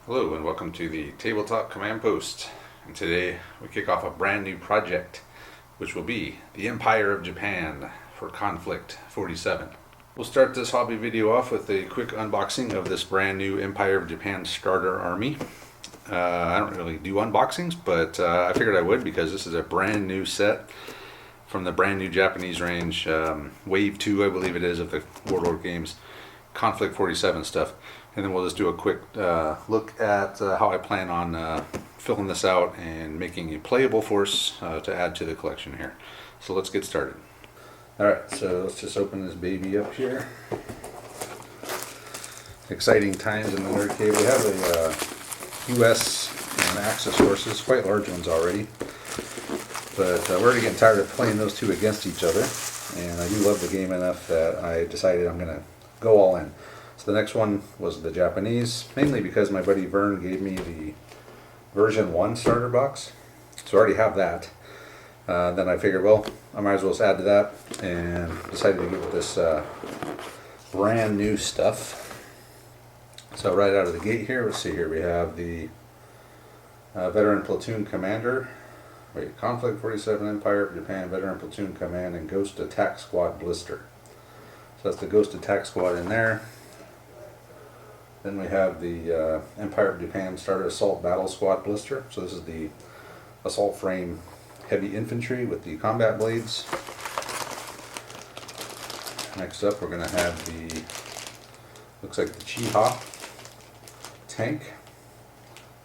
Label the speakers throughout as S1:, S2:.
S1: Hello and welcome to the Tabletop Command Post. And today we kick off a brand new project, which will be the Empire of Japan for Konflikt 47. We'll start this hobby video off with a quick unboxing of this brand new Empire of Japan starter army. I don't really do unboxings, but I figured I would because this is a brand new set from the brand new Japanese range, Wave 2 I believe it is of the Warlord games, Konflikt 47 stuff. And then we'll just do a quick look at how I plan on filling this out and making a playable force to add to the collection here. So let's get started. Alright, so let's just open this baby up here. Exciting times in the Nerd Cave. We have a US and Axis forces, quite large ones already. But we're already getting tired of playing those two against each other. And I do love the game enough that I decided I'm going to go all in. So the next one was the Japanese, mainly because my buddy Vern gave me the version 1 starter box. So I already have that. Then I figured, well, I might as well just add to that, and decided to get with this brand new stuff. So right out of the gate here, let's see here, we have the Veteran Platoon Commander, Konflikt 47 Empire of Japan Veteran Platoon Command and Ghost Attack Squad Blister. So that's the Ghost Attack Squad in there. Then we have the Empire of Japan Starter Assault Battle Squad Blister. So this is the assault frame heavy infantry with the combat blades. Next up we're going to have the, looks like the Chiha tank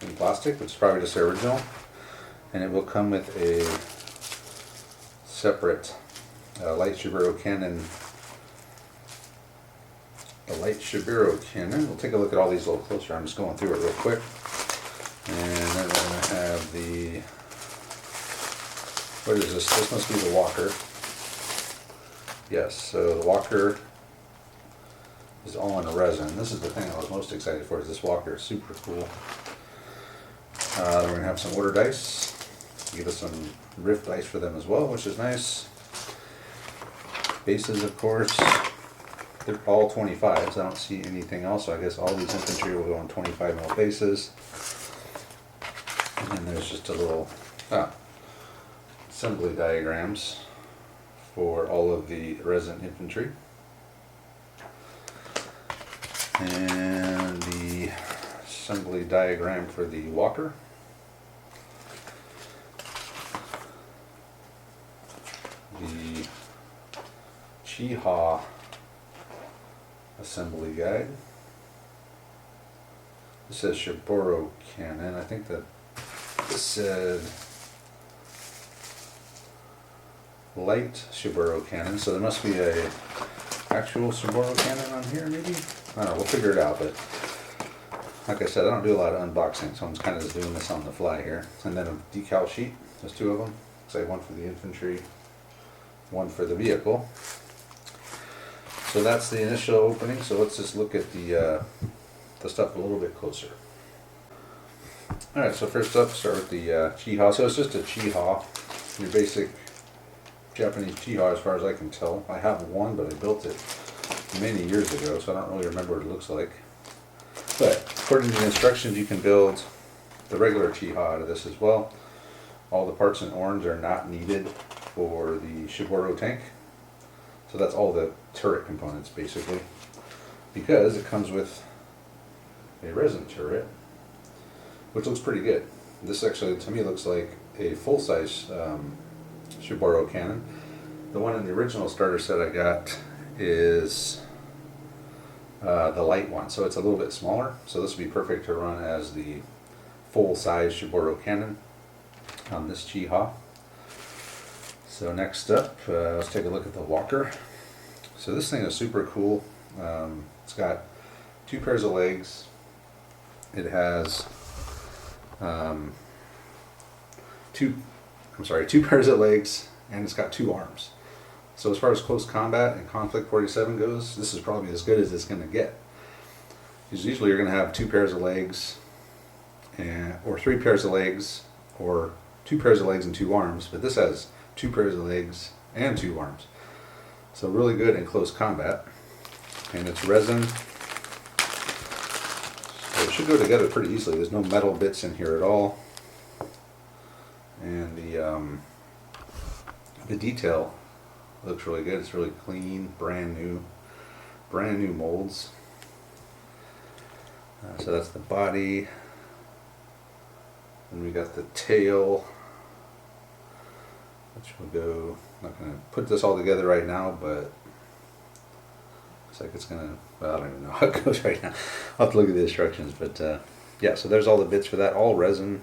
S1: in plastic, which is probably just the original. And it will come with a separate light Shiburo cannon. The light Shiburo cannon. We'll take a look at all these a little closer. I'm just going through it real quick. And then we're going to have the, what is this? This must be the walker. Yes, so the walker is all in resin. This is the thing I was most excited for, is this walker. It's super cool. Then we're going to have some order dice. Give us some rift dice for them as well, which is nice. Bases, of course. They're all 25s. I don't see anything else, so I guess all these infantry will go on 25 mil bases. And then there's just a little assembly diagrams for all of the resin infantry. And the assembly diagram for the walker. The Chiha assembly guide. This says Shiburo cannon. I think that this said light Shiburo cannon, so there must be a actual Shiburo cannon on here maybe? I don't know, we'll figure it out, but like I said, I don't do a lot of unboxing, so I'm just kind of just doing this on the fly here. And then a decal sheet, there's two of them. Looks like one for the infantry, one for the vehicle. So that's the initial opening, so let's just look at the stuff a little bit closer. Alright, so first up, start with the Chiha. So it's just a Chiha, your basic Japanese Chiha as far as I can tell. I have one, but I built it many years ago, so I don't really remember what it looks like. But according to the instructions, you can build the regular Chiha out of this as well. All the parts in orange are not needed for the Shiburo tank. So that's all the turret components basically, because it comes with a resin turret, which looks pretty good. This actually, to me, looks like a full-size Shiburo cannon. The one in the original starter set I got is the light one, so it's a little bit smaller. So this would be perfect to run as the full-size Shiburo cannon on this Chiha. So next up, let's take a look at the walker. So this thing is super cool. It's got two pairs of legs. It has two pairs of legs, and it's got two arms. So as far as close combat and Konflikt 47 goes, this is probably as good as it's going to get. Because usually you're going to have two pairs of legs, or three pairs of legs, or two pairs of legs and two arms, but this has two pairs of legs and two arms. So really good in close combat. And it's resin. So it should go together pretty easily. There's no metal bits in here at all. And the detail looks really good. It's really clean, brand new molds. So that's the body. And we got the tail, which will go. I'm not going to put this all together right now, but looks like it's going to. Well, I don't even know how it goes right now. I'll have to look at the instructions, but yeah. So there's all the bits for that. All resin.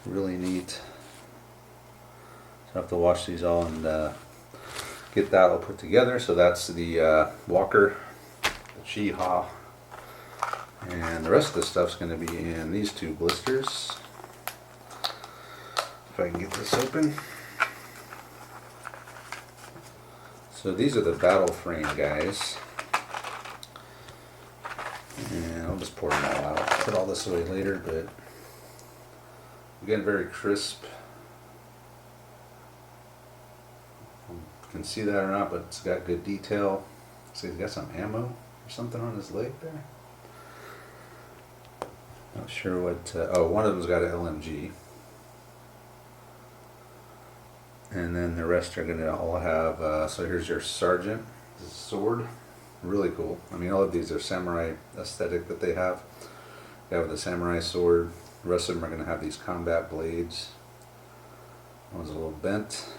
S1: Really neat. So I have to wash these all and get that all put together. So that's the walker, the Chi-Ha, and the rest of the stuff's going to be in these two blisters. If I can get this open. So these are the battle frame guys. And I'll just pour them all out. I'll put all this away later, but again, very crisp. You can see that or not, but it's got good detail. So he's got some ammo or something on his leg there. Not sure what. Oh, one of them's got an LMG. And then the rest are going to all have. So here's your sergeant. This is a sword. Really cool. I mean, all of these are samurai aesthetic that they have. They have the samurai sword. The rest of them are going to have these combat blades. One's a little bent.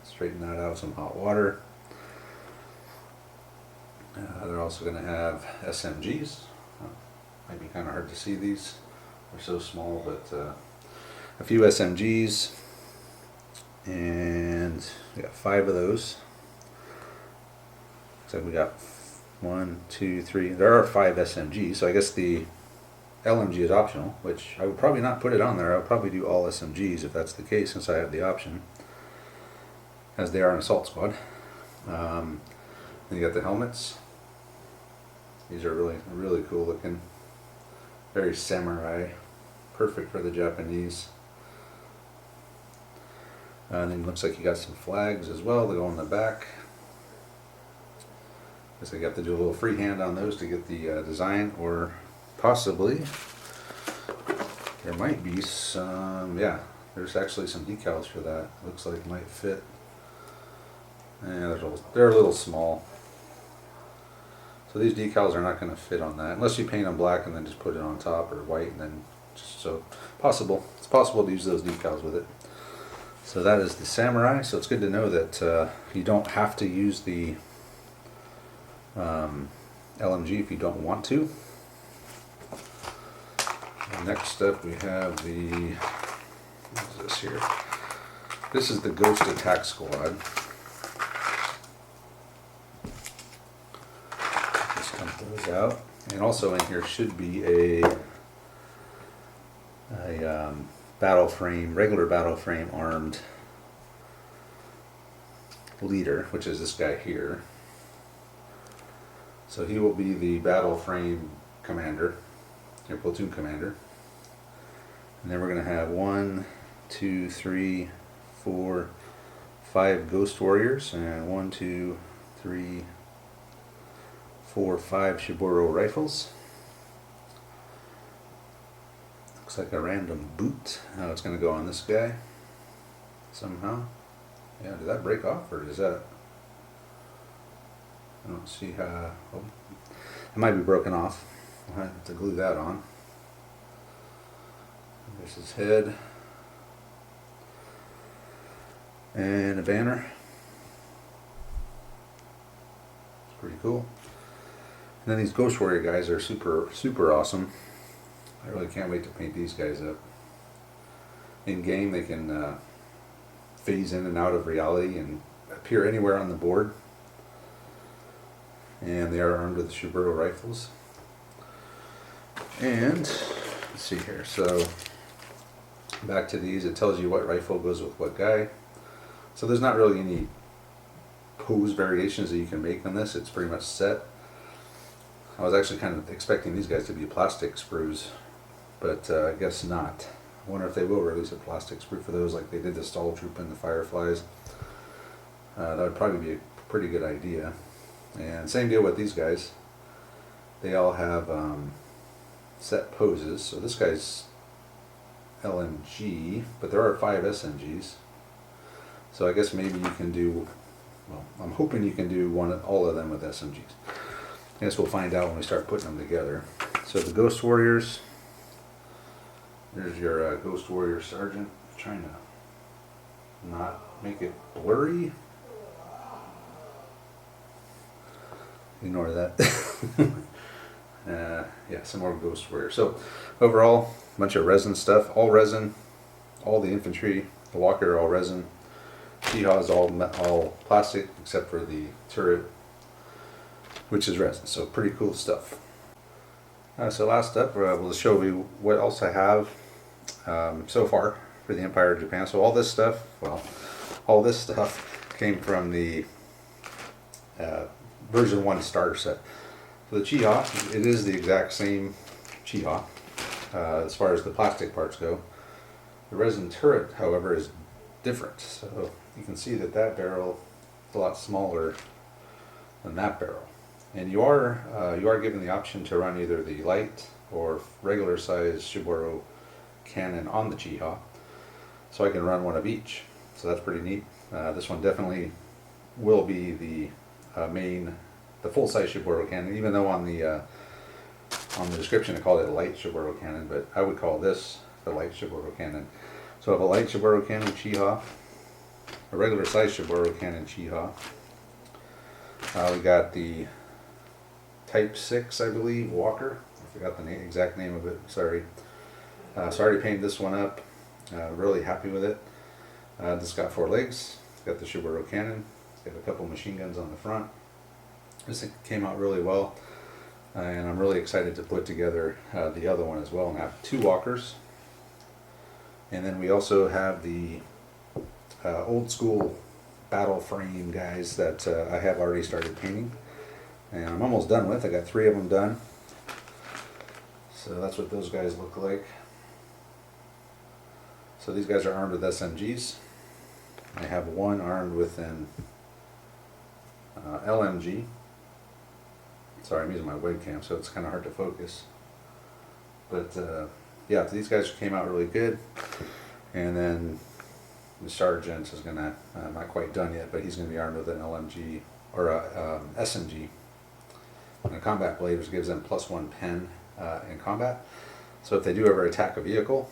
S1: Straighten that out with some hot water. They're also going to have SMGs. Might be kind of hard to see these. They're so small, but a few SMGs. And we got 5 of those. Looks like we got 1, 2, 3. There are 5 SMGs, so I guess the LMG is optional, which I would probably not put it on there. I would probably do all SMGs if that's the case, since I have the option, as they are an assault squad. Then you got the helmets. These are really, really cool looking. Very samurai. Perfect for the Japanese. And then it looks like you got some flags as well. They go on the back. Guess I got to do a little freehand on those to get the design, or possibly there might be some. Yeah, there's actually some decals for that. Looks like it might fit. And they're a little small. So these decals are not going to fit on that unless you paint them black and then just put it on top, or white, and then just so possible. It's possible to use those decals with it. So that is the samurai. So it's good to know that you don't have to use the LMG if you don't want to. Next up we have the, what is this here? This is the Ghost Attack Squad. Just dump those out. And also in here should be a battle frame, regular battle frame armed leader, which is this guy here. So he will be the battle frame commander, your platoon commander. And then we're going to have 1, 2, 3, 4, 5 ghost warriors, and 1, 2, 3, 4, 5 Shiboro rifles. Looks like a random boot. Now it's going to go on this guy somehow. Yeah, did that break off, or is that? I don't see how. Oh, it might be broken off. I'll have to glue that on. There's his head. And a banner. It's pretty cool. And then these Ghost Warrior guys are super, super awesome. I really can't wait to paint these guys up. In game, they can phase in and out of reality and appear anywhere on the board. And they are armed with Shiburo rifles. And let's see here. So back to these, it tells you what rifle goes with what guy. So there's not really any pose variations that you can make on this. It's pretty much set. I was actually kind of expecting these guys to be plastic sprues, but I guess not. I wonder if they will release a plastic sprue for those like they did the Stall Troop and the Fireflies. That would probably be a pretty good idea. And same deal with these guys. They all have set poses. So this guy's LMG, but there are 5 SMGs. So I guess maybe you can do, well, I'm hoping you can do all of them with SMGs. I guess we'll find out when we start putting them together. So the Ghost Warriors, there's your Ghost Warrior Sergeant. I'm trying to not make it blurry. Ignore that. Yeah, some more Ghost Warrior. So overall, a bunch of resin stuff, all resin, all the infantry, the walker all resin, Chiha's all plastic except for the turret, which is resin. So pretty cool stuff. So last up, we'll show you what else I have so far for the Empire of Japan. So all this stuff, well, all this stuff came from the version 1 starter set. For the Chiha, it is the exact same Chiha as far as the plastic parts go. The resin turret, however, is different. So you can see that that barrel is a lot smaller than that barrel. And you are given the option to run either the light or regular size Shiboro cannon on the Chiha. So I can run one of each. So that's pretty neat. This one definitely will be the the full-size Shiboro cannon, even though on the description it called it a light Shiboro cannon, but I would call this the light Shiboro cannon. So I have a light Shiboro cannon Chiha, a regular size Shiboro cannon Chiha. We got the Type 6, I believe, Walker. I forgot the exact name of it, sorry. So I already painted this one up, really happy with it. This got 4 legs, it's got the Shiboro cannon, it's got a couple machine guns on the front. This came out really well, and I'm really excited to put together the other one as well. And I have 2 walkers, and then we also have the old school battle frame guys that I have already started painting, and I'm almost done with. I got 3 of them done, so that's what those guys look like. So these guys are armed with SMGs. I have one armed with an LMG. Sorry, I'm using my webcam, so it's kind of hard to focus. But yeah, these guys came out really good. And then the sergeant is gonna, not quite done yet, but he's gonna be armed with an LMG or a SMG and a combat blade, which gives them +1 pen in combat. So if they do ever attack a vehicle,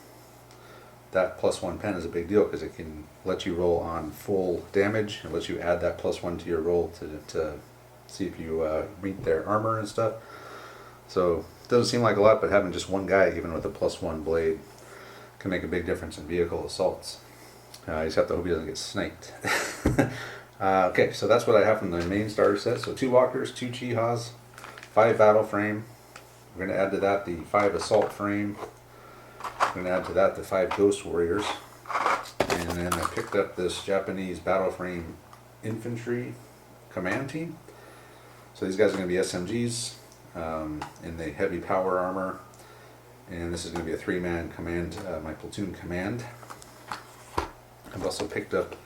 S1: that +1 pen is a big deal because it can let you roll on full damage and lets you add that +1 to your roll to see if you meet their armor and stuff. So it doesn't seem like a lot, but having just one guy, even with a +1 blade, can make a big difference in vehicle assaults. You just have to hope he doesn't get sniped. Okay, so that's what I have from the main starter set. So 2 walkers, 2 Chihas, 5 battle frame. We're going to add to that the 5 assault frame. We're going to add to that the 5 ghost warriors. And then I picked up this Japanese battle frame infantry command team. So these guys are going to be SMGs in the heavy power armor, and this is going to be a 3-man command, my platoon command. I've also picked up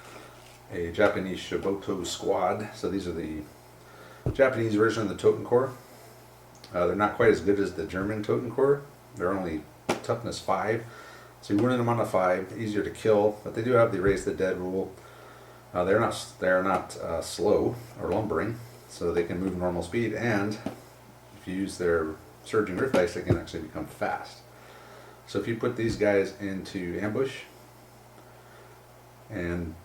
S1: a Japanese Shiboto squad. So these are the Japanese version of the Toten Corps. They're not quite as good as the German Toten Corps. They're only toughness 5, so you wound them on a 5, easier to kill, but they do have the Raise the Dead rule. They're not slow or lumbering, so they can move normal speed, and if you use their Surging Rift Dice, they can actually become fast. So if you put these guys into ambush, and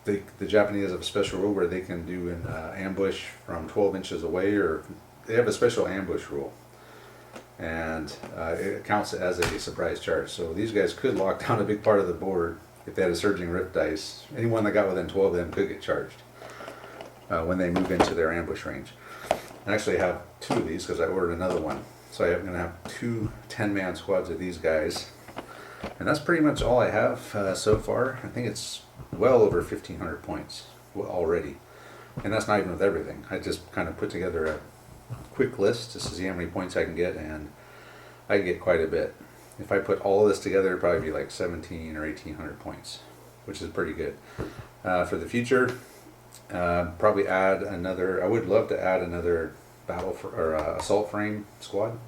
S1: the Japanese have a special rule where they can do an ambush from 12 inches away, or they have a special ambush rule, and it counts as a surprise charge. So these guys could lock down a big part of the board if they had a Surging Rift Dice. Anyone that got within 12 of them could get charged when they move into their ambush range. I actually have 2 of these because I ordered another one. So I'm going to have 2 10-man squads of these guys. And that's pretty much all I have so far. I think it's well over 1,500 points already. And that's not even with everything. I just kind of put together a quick list just to see how many points I can get, and I can get quite a bit. If I put all of this together, it'd probably be like 17 or 1,800 points, which is pretty good. For the future, probably add another, I would love to add another assault frame squad.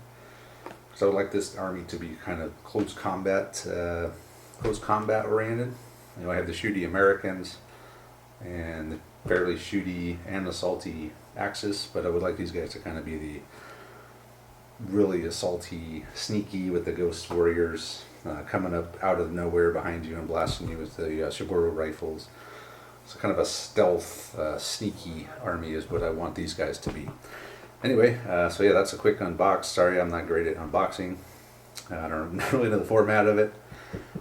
S1: So I would like this army to be kind of close combat oriented. You know, I have the shooty Americans and the fairly shooty and assaulty Axis, but I would like these guys to kind of be the really assaulty, sneaky with the ghost warriors coming up out of nowhere behind you and blasting you with the Shiboro rifles. So kind of a stealth, sneaky army is what I want these guys to be. Anyway, so yeah, that's a quick unbox. Sorry, I'm not great at unboxing. I don't really know the format of it,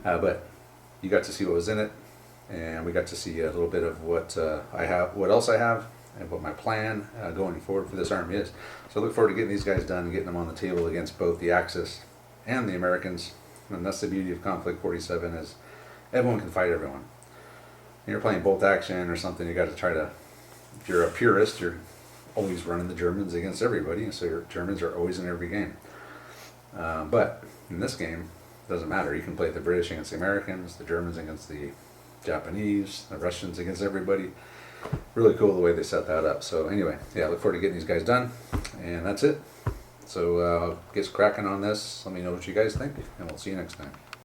S1: but you got to see what was in it, and we got to see a little bit of what I have, what else I have, and what my plan going forward for this army is. So I look forward to getting these guys done and getting them on the table against both the Axis and the Americans. And that's the beauty of Konflikt 47 is everyone can fight everyone. When you're playing bolt action or something, you got to try to, if you're a purist, you're always running the Germans against everybody, and so your Germans are always in every game. But in this game, it doesn't matter. You can play the British against the Americans, the Germans against the Japanese, the Russians against everybody. Really cool the way they set that up. So anyway, yeah, I look forward to getting these guys done, and that's it. So get cracking on this. Let me know what you guys think, and we'll see you next time.